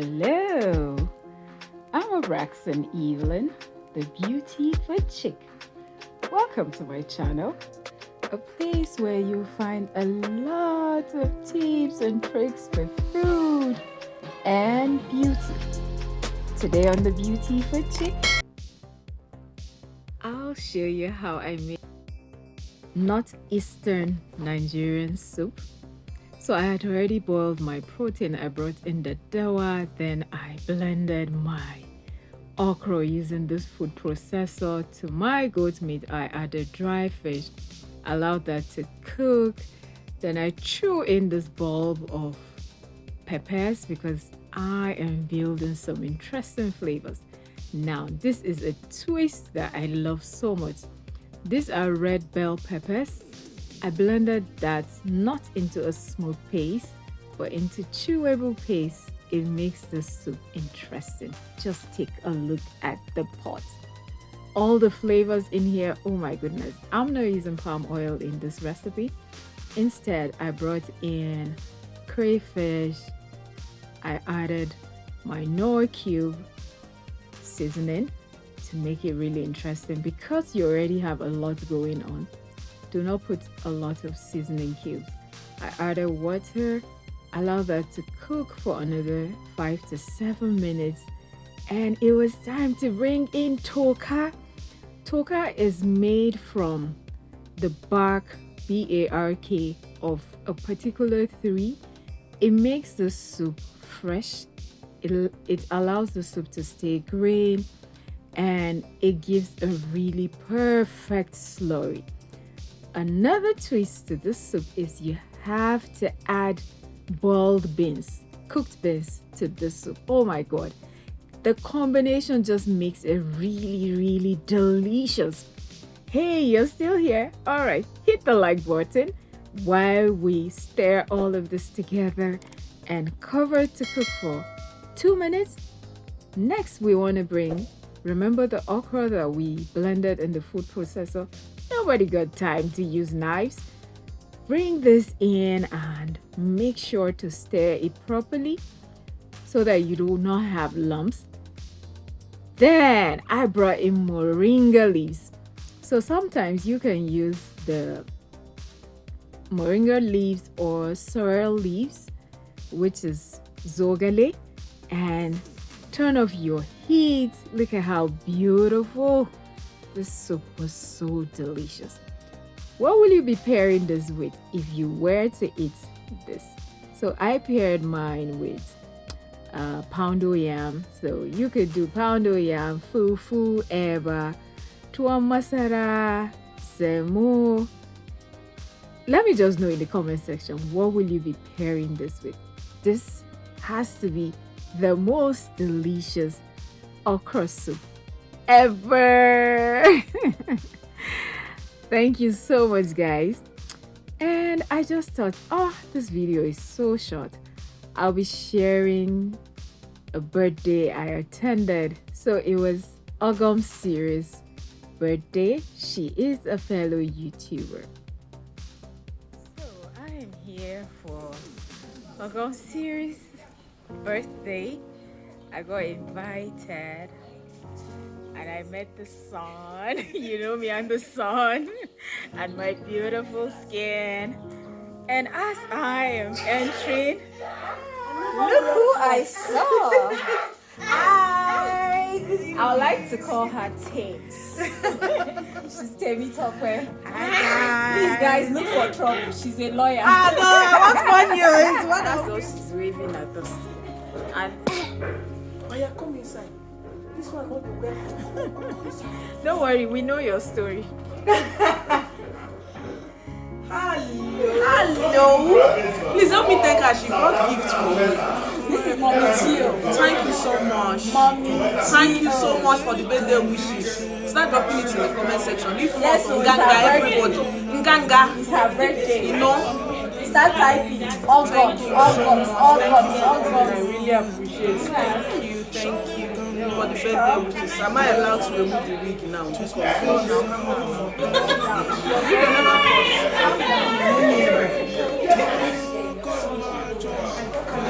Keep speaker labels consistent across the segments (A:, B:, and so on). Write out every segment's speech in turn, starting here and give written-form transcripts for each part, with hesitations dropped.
A: Hello, I'm Braxton Evelyn, the Beauty Food Chick. Welcome to my channel, a place where you'll find a lot of tips and tricks for food and beauty. Today on the Beauty Food Chick, I'll show you how I make North-eastern Nigerian soup. So I had already boiled my protein. I brought in the DADAWA, then I blended my okra using this food processor. To my goat meat, I added dry fish, allowed that to cook. Then I threw in this bulb of peppers because I am building some interesting flavors. Now, this is a twist that I love so much. These are red bell peppers. I blended that not into a smooth paste, but into chewable paste. It makes the soup interesting. Just take a look at the pot. All the flavors in here, oh my goodness. I'm not using palm oil in this recipe. Instead, I brought in crayfish. I added my Knorr cube seasoning to make it really interesting. Because you already have a lot going on, do not put a lot of seasoning cubes. I added water, allow that to cook for another 5 to 7 minutes, and it was time to bring in TOKA. TOKA is made from the bark, B-A-R-K, of a particular tree. It makes the soup fresh. It allows the soup to stay green, and it gives a really perfect slurry. Another twist to this soup is you have to add boiled beans, cooked beans to this soup. Oh my god, the combination just makes it really delicious. Hey, you're still here? All right, hit the like button while we stir all of this together and cover it to cook for 2 minutes. Next, we want to remember the okra that we blended in the food processor. Nobody got time to use knives. Bring this in and make sure to stir it properly so that you do not have lumps. Then I brought in moringa leaves. So sometimes you can use the moringa leaves or sorrel leaves, which is zogale, and turn off your heat. Look at how beautiful. This soup was so delicious. What will you be pairing this with if you were to eat this? So I paired mine with poundo yam. So you could do poundo yam, fufu, eba, tuwon masara, semo. Let me just know in the comment section, what will you be pairing this with? This has to be the most delicious okra soup ever. Thank you so much, guys. And I just thought, this video is so short. I'll be sharing a birthday I attended. So it was Ogum's series birthday. She is a fellow YouTuber. So I am here for Ogum's series birthday. I got invited and I met the sun. You know me and the sun and my beautiful skin. And as I am entering, look who I saw. I would like to call her Tames. She's Temi Tokwe. Please guys, look for trouble. She's a lawyer.
B: No, what's 1 year?
A: That's all she's waving at us. And
B: oh yeah, come inside. This one not the way.
A: don't worry, we know your story.
B: Hello. Please help me thank her. She brought gifts for me.
A: This is Mommy Chio.
B: Thank you so much.
A: Mommy,
B: thank you so much for the birthday wishes. Start dropping it in the comment section. If you
A: yes,
B: want Nganga, everybody. Nganga.
A: It's her birthday.
B: You know.
A: Start typing. All gums.
B: I really appreciate it. Thank you for the birthday wishes. Am I allowed to remove the wig now?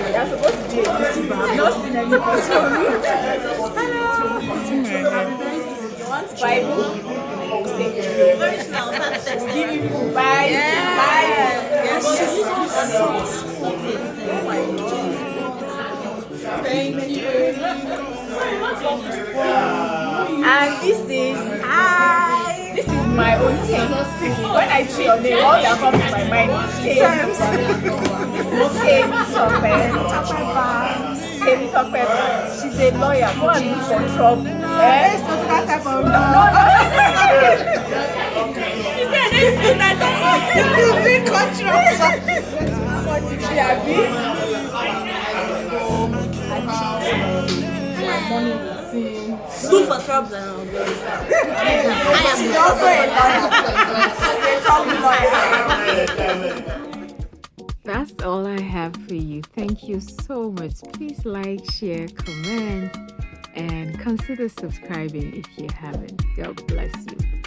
B: You're supposed to be a YouTuber. I've not seen any person. You want Bible? Give you Bible. Thank you. And this is my own thing. When I see your name, all that comes to my mind is Temi Tope. She's a lawyer. Go and look for trouble. It's not that type of law. She said it's not that big contract. What did she have?
C: Look for trouble now.
B: She's also a lawyer.
A: That's all I have for you. Thank you so much. Please like, share, comment, and consider subscribing if you haven't. God bless you.